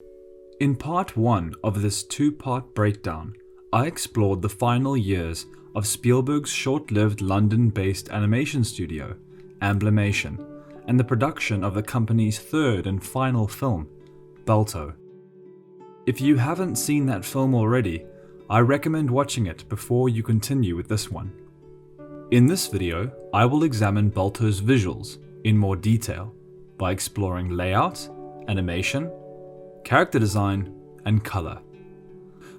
In part 1 of this two-part breakdown, I explored the final years of Spielberg's short-lived London-based animation studio, Amblimation, and the production of the company's third and final film, Balto. If you haven't seen that film already, I recommend watching it before you continue with this one. In this video, I will examine Balto's visuals in more detail by exploring layout, animation, character design, and color.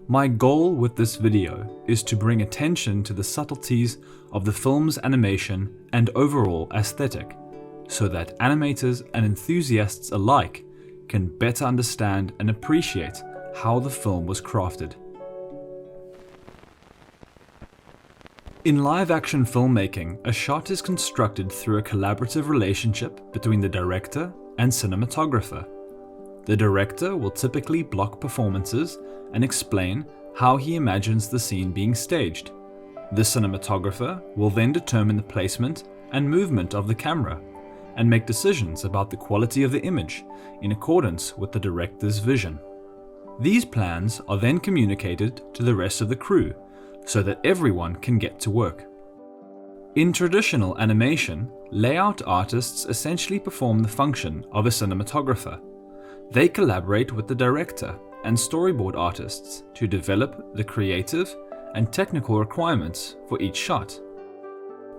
My goal with this video is to bring attention to the subtleties of the film's animation and overall aesthetic, so that animators and enthusiasts alike can better understand and appreciate how the film was crafted. In live-action filmmaking, a shot is constructed through a collaborative relationship between the director and cinematographer. The director will typically block performances and explain how he imagines the scene being staged. The cinematographer will then determine the placement and movement of the camera and make decisions about the quality of the image in accordance with the director's vision. These plans are then communicated to the rest of the crew so that everyone can get to work. In traditional animation, layout artists essentially perform the function of a cinematographer. They collaborate with the director and storyboard artists to develop the creative and technical requirements for each shot.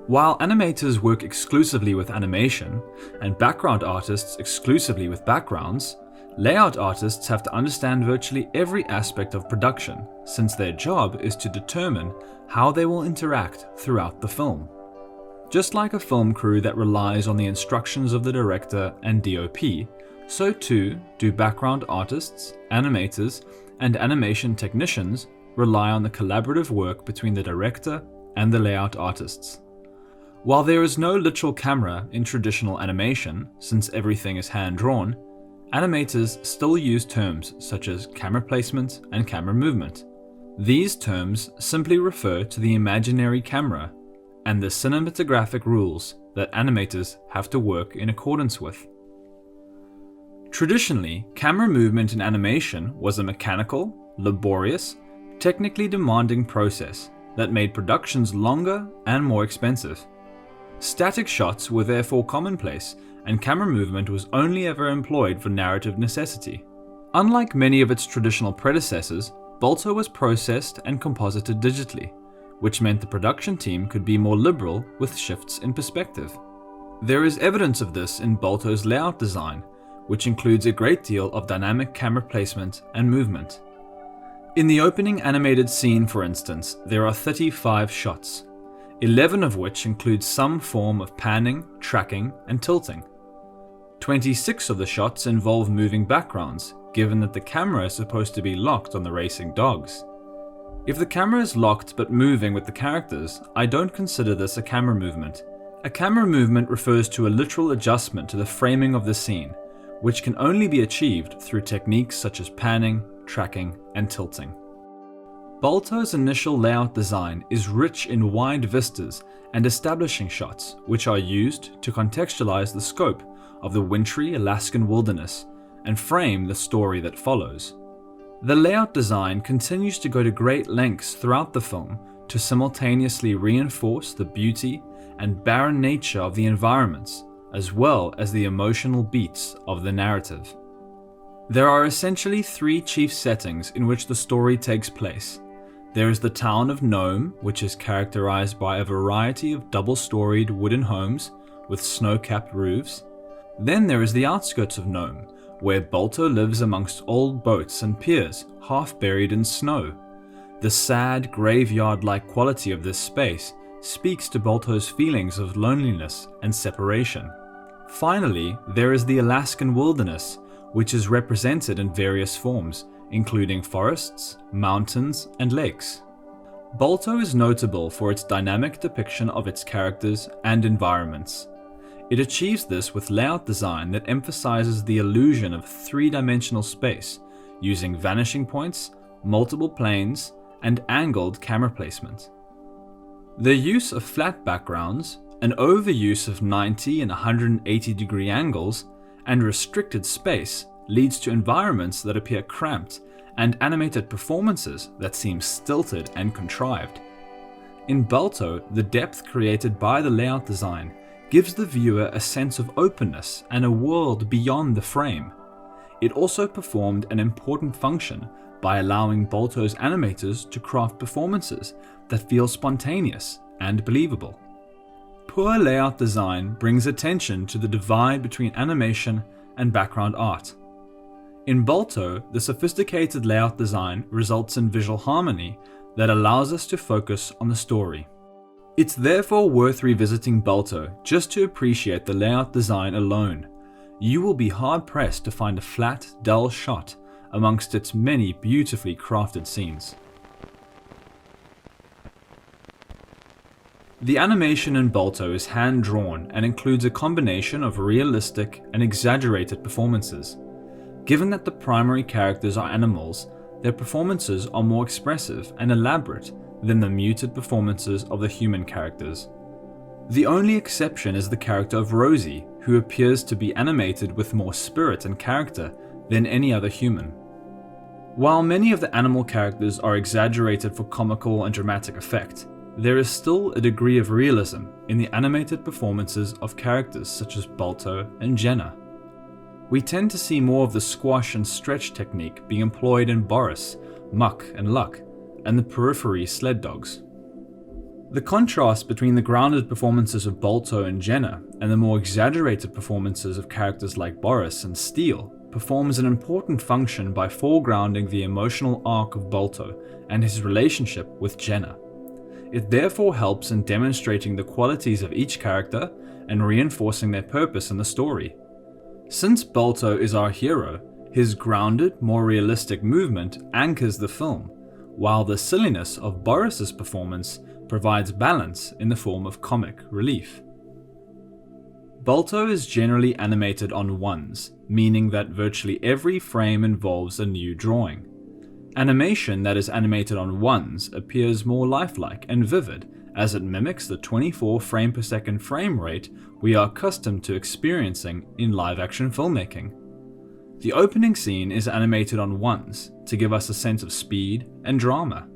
While animators work exclusively with animation and background artists exclusively with backgrounds, layout artists have to understand virtually every aspect of production, since their job is to determine how they will interact throughout the film. Just like a film crew that relies on the instructions of the director and DOP, so too do background artists, animators, and animation technicians rely on the collaborative work between the director and the layout artists. While there is no literal camera in traditional animation, since everything is hand-drawn, animators still use terms such as camera placement and camera movement. These terms simply refer to the imaginary camera and the cinematographic rules that animators have to work in accordance with. Traditionally, camera movement in animation was a mechanical, laborious, technically demanding process that made productions longer and more expensive. Static shots were therefore commonplace, and camera movement was only ever employed for narrative necessity. Unlike many of its traditional predecessors, Balto was processed and composited digitally, which meant the production team could be more liberal with shifts in perspective. There is evidence of this in Balto's layout design, which includes a great deal of dynamic camera placement and movement. In the opening animated scene, for instance, there are 35 shots, 11 of which include some form of panning, tracking, and tilting. 26 of the shots involve moving backgrounds, given that the camera is supposed to be locked on the racing dogs. If the camera is locked but moving with the characters, I don't consider this a camera movement. A camera movement refers to a literal adjustment to the framing of the scene, which can only be achieved through techniques such as panning, tracking, and tilting. Balto's initial layout design is rich in wide vistas and establishing shots, which are used to contextualize the scope of the wintry Alaskan wilderness and frame the story that follows. The layout design continues to go to great lengths throughout the film to simultaneously reinforce the beauty and barren nature of the environments, as well as the emotional beats of the narrative. There are essentially three chief settings in which the story takes place. There is the town of Nome, which is characterized by a variety of double-storied wooden homes with snow-capped roofs. Then there is the outskirts of Nome, where Balto lives amongst old boats and piers, half buried in snow. The sad, graveyard-like quality of this space speaks to Balto's feelings of loneliness and separation. Finally, there is the Alaskan wilderness, which is represented in various forms, including forests, mountains, and lakes. Balto is notable for its dynamic depiction of its characters and environments. It achieves this with layout design that emphasizes the illusion of three-dimensional space, using vanishing points, multiple planes, and angled camera placement. The use of flat backgrounds, an overuse of 90 and 180 degree angles, and restricted space leads to environments that appear cramped and animated performances that seem stilted and contrived. In Balto, the depth created by the layout design gives the viewer a sense of openness and a world beyond the frame. It also performed an important function by allowing Balto's animators to craft performances that feel spontaneous and believable. Poor layout design brings attention to the divide between animation and background art. In Balto, the sophisticated layout design results in visual harmony that allows us to focus on the story. It's therefore worth revisiting Balto just to appreciate the layout design alone. You will be hard-pressed to find a flat, dull shot amongst its many beautifully crafted scenes. The animation in Balto is hand-drawn and includes a combination of realistic and exaggerated performances. Given that the primary characters are animals, their performances are more expressive and elaborate than the muted performances of the human characters. The only exception is the character of Rosie, who appears to be animated with more spirit and character than any other human. While many of the animal characters are exaggerated for comical and dramatic effect, there is still a degree of realism in the animated performances of characters such as Balto and Jenna. We tend to see more of the squash and stretch technique being employed in Boris, Muck and Luck, and the periphery sled dogs. The contrast between the grounded performances of Balto and Jenna and the more exaggerated performances of characters like Boris and Steel performs an important function by foregrounding the emotional arc of Balto and his relationship with Jenna. It therefore helps in demonstrating the qualities of each character and reinforcing their purpose in the story. Since Balto is our hero, his grounded, more realistic movement anchors the film, while the silliness of Boris's performance provides balance in the form of comic relief. Balto is generally animated on ones, meaning that virtually every frame involves a new drawing. Animation that is animated on ones appears more lifelike and vivid, as it mimics the 24 frame per second frame rate we are accustomed to experiencing in live-action filmmaking. The opening scene is animated on ones to give us a sense of speed and drama.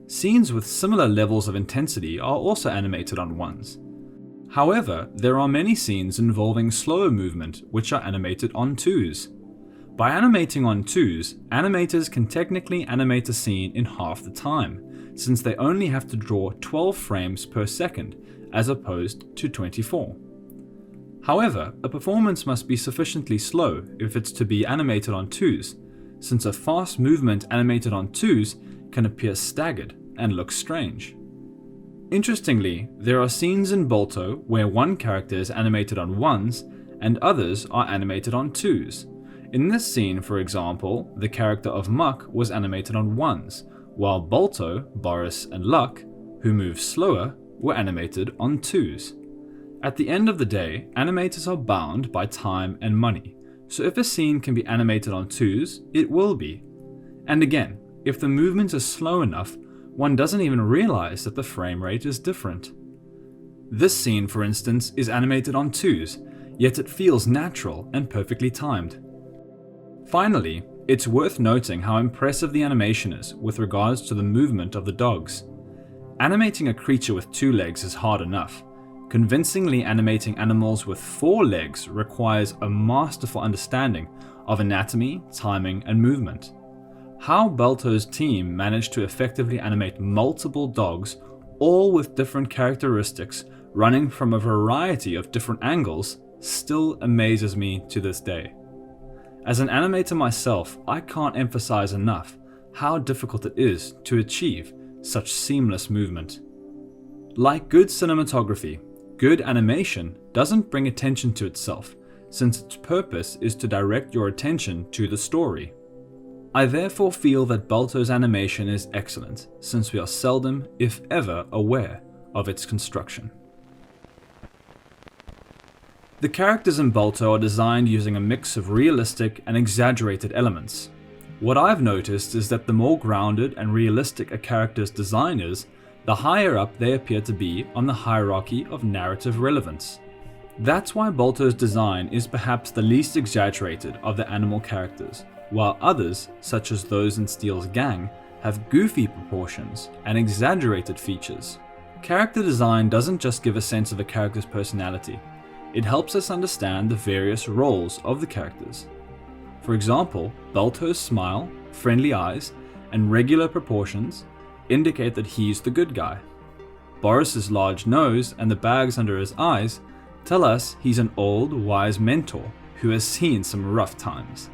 Scenes with similar levels of intensity are also animated on ones. However, there are many scenes involving slower movement which are animated on twos. By animating on twos, animators can technically animate a scene in half the time, since they only have to draw 12 frames per second as opposed to 24. However, a performance must be sufficiently slow if it's to be animated on twos, since a fast movement animated on twos can appear staggered and look strange. Interestingly, there are scenes in Balto where one character is animated on ones and others are animated on twos. In this scene, for example, the character of Muck was animated on ones, while Balto, Boris, and Luck, who move slower, were animated on twos. At the end of the day, animators are bound by time and money, so if a scene can be animated on twos, it will be. And again, if the movement is slow enough, one doesn't even realize that the frame rate is different. This scene, for instance, is animated on twos, yet it feels natural and perfectly timed. Finally, it's worth noting how impressive the animation is with regards to the movement of the dogs. Animating a creature with 2 legs is hard enough. Convincingly animating animals with 4 legs requires a masterful understanding of anatomy, timing, and movement. How Balto's team managed to effectively animate multiple dogs, all with different characteristics, running from a variety of different angles, still amazes me to this day. As an animator myself, I can't emphasize enough how difficult it is to achieve such seamless movement. Like good cinematography, good animation doesn't bring attention to itself, since its purpose is to direct your attention to the story. I therefore feel that Balto's animation is excellent, since we are seldom, if ever, aware of its construction. The characters in Balto are designed using a mix of realistic and exaggerated elements. What I've noticed is that the more grounded and realistic a character's design is, the higher up they appear to be on the hierarchy of narrative relevance. That's why Balto's design is perhaps the least exaggerated of the animal characters, while others, such as those in Steele's gang, have goofy proportions and exaggerated features. Character design doesn't just give a sense of a character's personality, it helps us understand the various roles of the characters. For example, Balto's smile, friendly eyes, and regular proportions indicate that he's the good guy. Boris's large nose and the bags under his eyes tell us he's an old, wise mentor who has seen some rough times.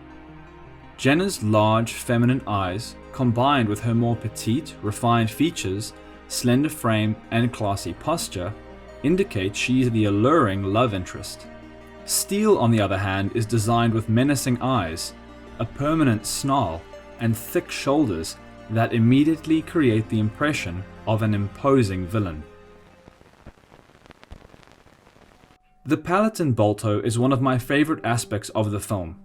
Jenna's large, feminine eyes, combined with her more petite, refined features, slender frame, and classy posture, indicate she's the alluring love interest. Steele, on the other hand, is designed with menacing eyes, a permanent snarl, and thick shoulders that immediately create the impression of an imposing villain. The palette in Balto is one of my favorite aspects of the film.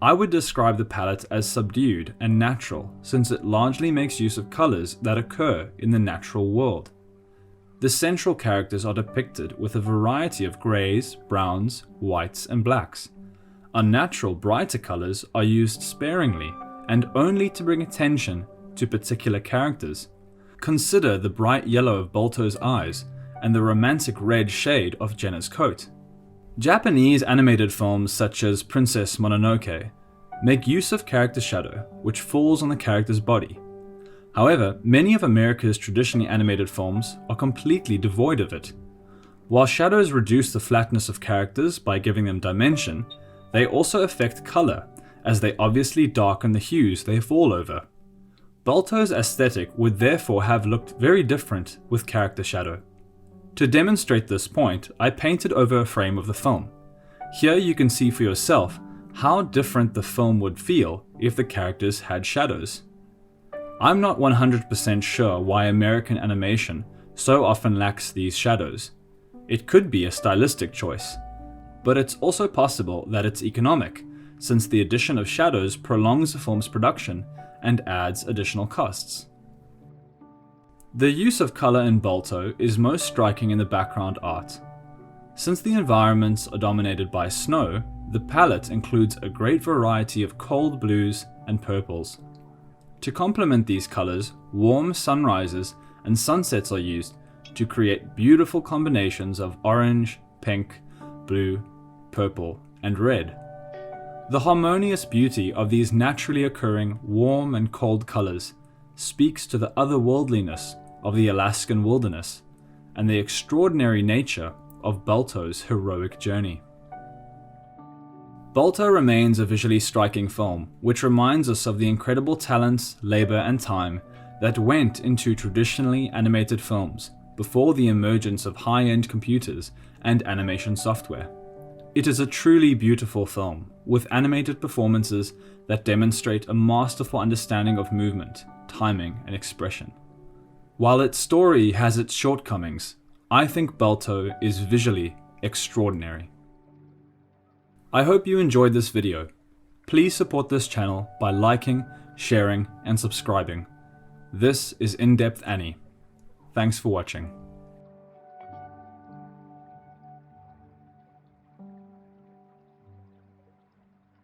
I would describe the palette as subdued and natural, since it largely makes use of colors that occur in the natural world. The central characters are depicted with a variety of greys, browns, whites, and blacks. Unnatural, brighter colors are used sparingly and only to bring attention to particular characters. Consider the bright yellow of Balto's eyes and the romantic red shade of Jenna's coat. Japanese animated films such as Princess Mononoke make use of character shadow, which falls on the character's body. However, many of America's traditionally animated films are completely devoid of it. While shadows reduce the flatness of characters by giving them dimension, they also affect color, as they obviously darken the hues they fall over. Balto's aesthetic would therefore have looked very different with character shadow. To demonstrate this point, I painted over a frame of the film. Here you can see for yourself how different the film would feel if the characters had shadows. I'm not 100% sure why American animation so often lacks these shadows. It could be a stylistic choice, but it's also possible that it's economic, since the addition of shadows prolongs the film's production and adds additional costs. The use of color in Balto is most striking in the background art. Since the environments are dominated by snow, the palette includes a great variety of cold blues and purples. To complement these colors, warm sunrises and sunsets are used to create beautiful combinations of orange, pink, blue, purple, and red. The harmonious beauty of these naturally occurring warm and cold colors speaks to the otherworldliness of the Alaskan wilderness and the extraordinary nature of Balto's heroic journey. Balto remains a visually striking film, which reminds us of the incredible talents, labor, and time that went into traditionally animated films before the emergence of high-end computers and animation software. It is a truly beautiful film, with animated performances that demonstrate a masterful understanding of movement, timing, and expression. While its story has its shortcomings, I think Balto is visually extraordinary. I hope you enjoyed this video. Please support this channel by liking, sharing, and subscribing. This is In-Depth Annie. Thanks for watching.